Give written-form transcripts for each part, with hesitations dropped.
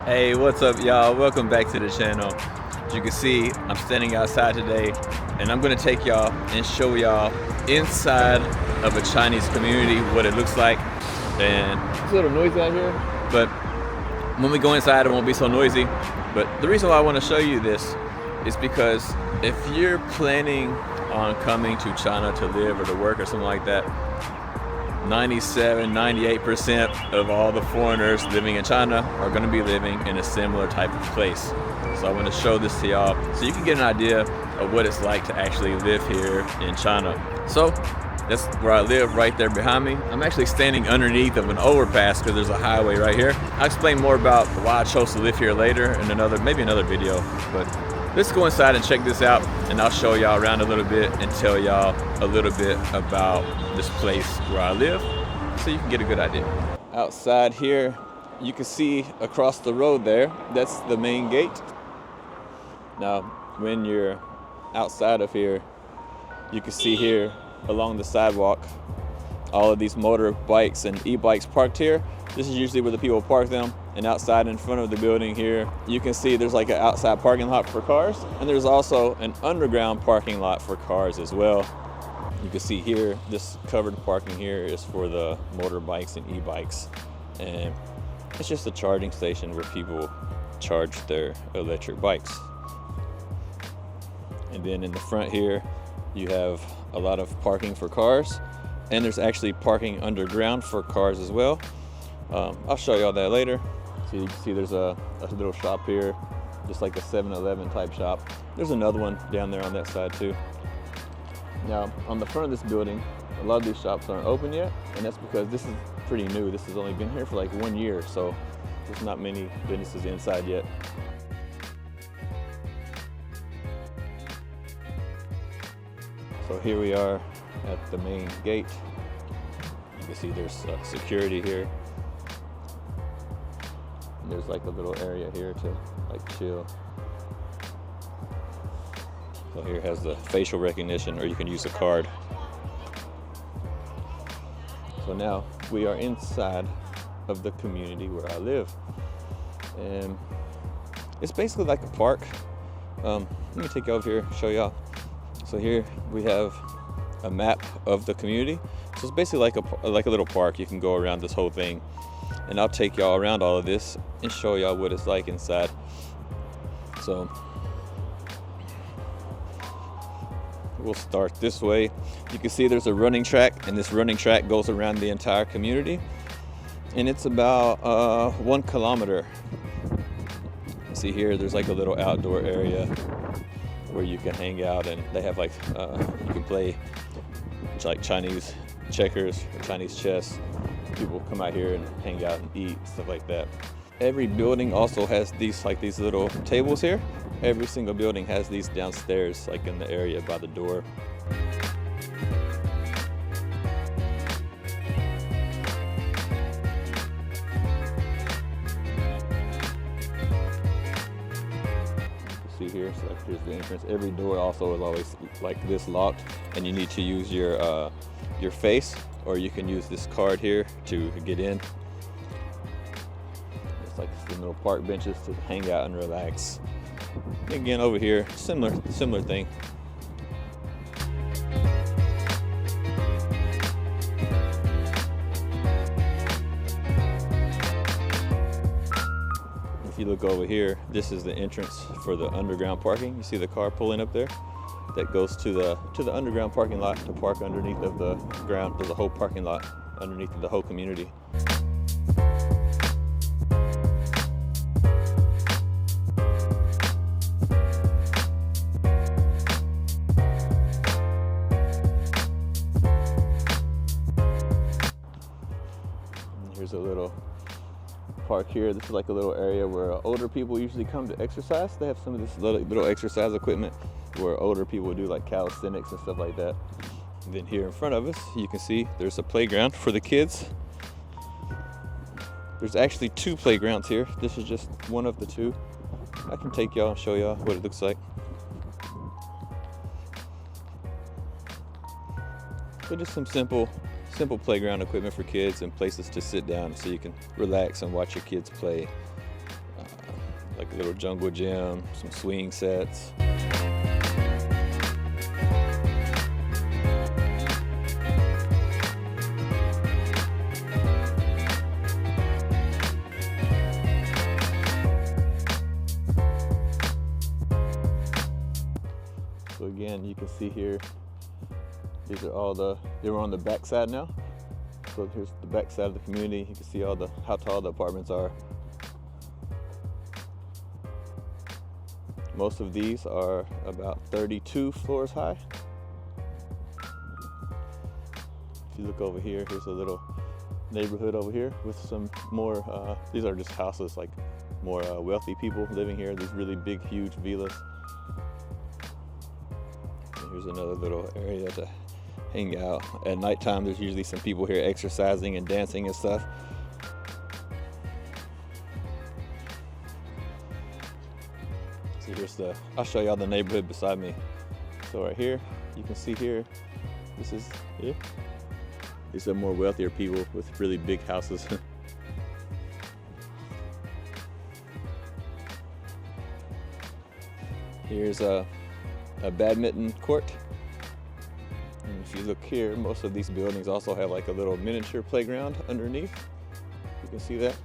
Hey, what's up, y'all? Welcome back to the channel. As you can see, I'm standing outside today, and I'm gonna take y'all and show y'all inside of a Chinese community what it looks like. And it's a little noisy out here, but when we go inside, it won't be so noisy. But the reason why I want to show you this is because if you're planning on coming to China to live or to work or something like that, 98% of all the foreigners living in China are going to be living in a similar type of place. So I want to show this to y'all so you can get an idea of what it's like to actually live here in China. So that's where I live, right there behind me. I'm actually standing underneath of an overpass because there's a highway right here. I'll explain more about why I chose to live here later in maybe another video. But let's go inside and check this out, and I'll show y'all around a little bit and tell y'all a little bit about this place where I live so you can get a good idea. Outside here, you can see across the road there, that's the main gate. Now, when you're outside of here, you can see here along the sidewalk all of these motorbikes and e-bikes parked here. This is usually where the people park them. And outside in front of the building here, you can see there's like an outside parking lot for cars, and there's also an underground parking lot for cars as well. You can see here, this covered parking here is for the motorbikes and e-bikes, and it's just a charging station where people charge their electric bikes. And then in the front here, you have a lot of parking for cars, and there's actually parking underground for cars as well. I'll show y'all that later. So you can see there's a little shop here, just like a 7-Eleven type shop. There's another one down there on that side too. Now, on the front of this building, a lot of these shops aren't open yet, and that's because this is pretty new. This has only been here for like 1 year, so there's not many businesses inside yet. So here we are at the main gate. You can see there's security here. And there's like a little area here to like chill. So here has the facial recognition, or you can use a card. So now we are inside of the community where I live. And it's basically like a park. Let me take you over here, show y'all. So here we have a map of the community. So it's basically like a little park. You can go around this whole thing, and I'll take y'all around all of this and show y'all what it's like inside. So we'll start this way. You can see there's a running track, and this running track goes around the entire community, and it's about 1 kilometer. See here, there's like a little outdoor area where you can hang out, and they have like you can play like Chinese checkers or Chinese chess. People come out here and hang out and eat, stuff like that. Every building also has these little tables here. Every single building has these downstairs, like in the area by the door. See here, so here's the entrance. Every door also is always like this locked, and you need to use your face, or you can use this card here to get in. It's like some little park benches to hang out and relax. Again, over here, similar thing. If you look over here, this is the entrance for the underground parking. You see the car pulling up there? That goes to the underground parking lot to park underneath of the ground. There's a whole parking lot underneath of the whole community. Here's a little park here. This is like a little area where older people usually come to exercise. They have some of this little exercise equipment where older people do like calisthenics and stuff like that. And then here in front of us, you can see there's a playground for the kids. There's actually 2 playgrounds here. This is just one of the 2. I can take y'all and show y'all what it looks like. So just some simple playground equipment for kids and places to sit down so you can relax and watch your kids play. like a little jungle gym, some swing sets. So again, you can see here, these are all they were on the back side now. So here's the back side of the community. You can see how tall the apartments are. Most of these are about 32 floors high. If you look over here, here's a little neighborhood over here with some more, these are just houses, like more wealthy people living here, these really big, huge villas. Here's another little area to hang out. At nighttime, there's usually some people here exercising and dancing and stuff. So here's I'll show y'all the neighborhood beside me. So right here, you can see here, this is it. These are more wealthier people with really big houses. Here's a badminton court. And if you look here, most of these buildings also have like a little miniature playground underneath. You can see that.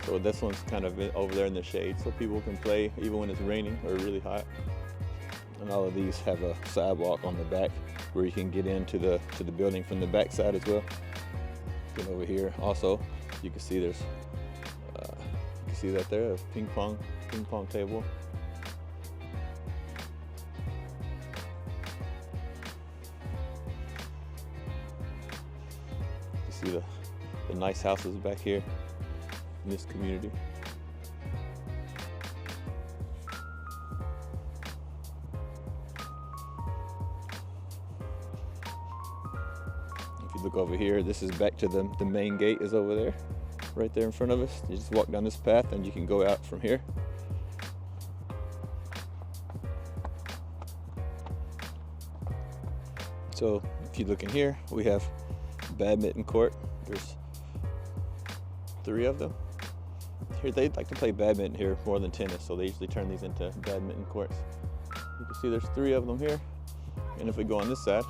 So this one's kind of over there in the shade, so people can play even when it's raining or really hot. And all of these have a sidewalk on the back where you can get into the building from the back side as well. Then over here also, you can see there's you can see that there, a ping pong table. You see the nice houses back here in this community. If you look over here, this is back to the main gate is over there, right there in front of us. You just walk down this path and you can go out from here. So if you look in here, we have badminton court. There's 3 of them. Here they like to play badminton here more than tennis, so they usually turn these into badminton courts. You can see there's 3 of them here. And if we go on this side,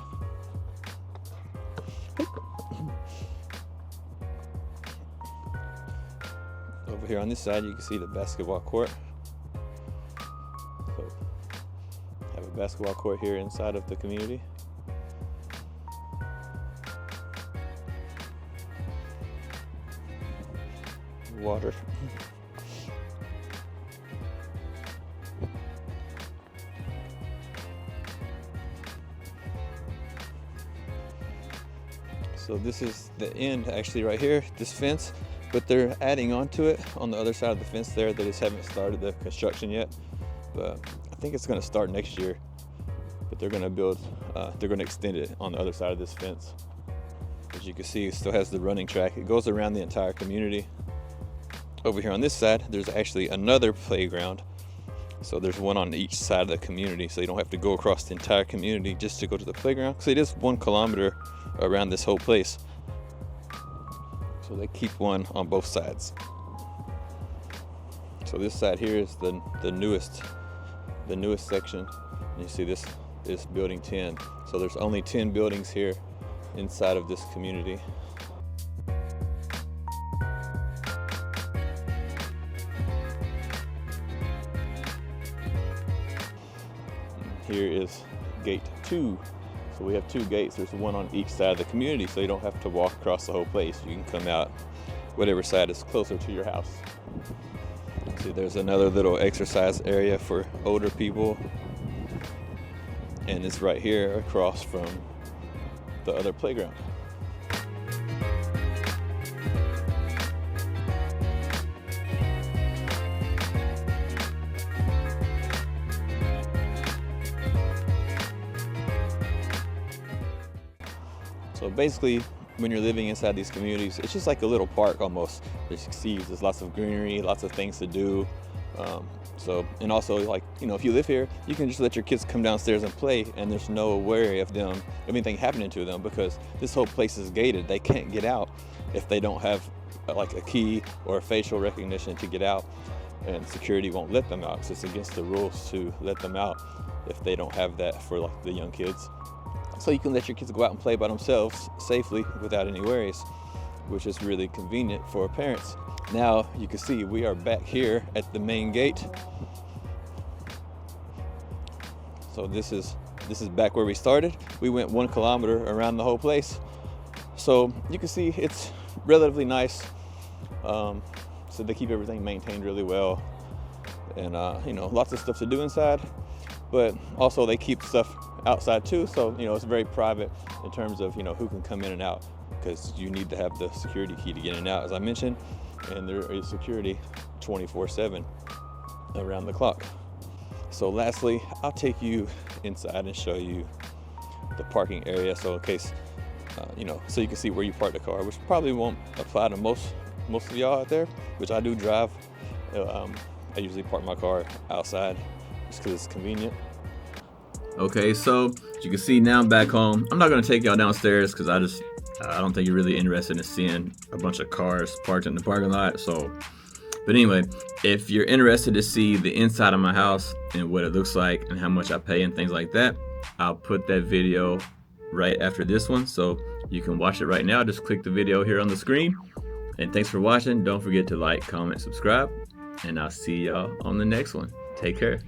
over here on this side, you can see the basketball court. So have a basketball court here inside of the community. Water. So this is the end actually right here, this fence, but they're adding on to it on the other side of the fence there. They just haven't started the construction yet, but I think it's going to start next year. But they're going to build, they're going to extend it on the other side of this fence. As you can see, it still has the running track. It goes around the entire community. Over here on this side, there's actually another playground. So there's one on each side of the community, so you don't have to go across the entire community just to go to the playground. So it is 1 kilometer around this whole place. So they keep one on both sides. So this side here is the newest section. And you see this is building 10. So there's only 10 buildings here inside of this community. Here is gate 2. So we have 2 gates. There's one on each side of the community, so you don't have to walk across the whole place. You can come out whatever side is closer to your house. See, there's another little exercise area for older people, and it's right here across from the other playground. So basically, when you're living inside these communities, it's just like a little park almost. There's lots of greenery, lots of things to do. And also, like, you know, if you live here, you can just let your kids come downstairs and play, and there's no worry of anything happening to them, because this whole place is gated. They can't get out if they don't have like a key or a facial recognition to get out. and security won't let them out because it's against the rules to let them out if they don't have that for like the young kids. So you can let your kids go out and play by themselves safely without any worries, which is really convenient for parents. Now you can see we are back here at the main gate. So this is back where we started. We went 1 kilometer around the whole place. So you can see it's relatively nice. So they keep everything maintained really well, and you know, lots of stuff to do inside, but also they keep stuff outside too. So you know, it's very private in terms of, you know, who can come in and out, because you need to have the security key to get in and out, as I mentioned, and there is security 24/7 around the clock. So lastly, I'll take you inside and show you the parking area. So in case, you know, so you can see where you park the car, which probably won't apply to most of y'all out there, which I do drive. I usually park my car outside just because it's convenient. Okay, so as you can see, now I'm back home. I'm not gonna take y'all downstairs because I don't think you're really interested in seeing a bunch of cars parked in the parking lot. So, but anyway, if you're interested to see the inside of my house and what it looks like and how much I pay and things like that, I'll put that video right after this one, so you can watch it right now. Just click the video here on the screen. And thanks for watching. Don't forget to like, comment, subscribe, and I'll see y'all on the next one. Take care.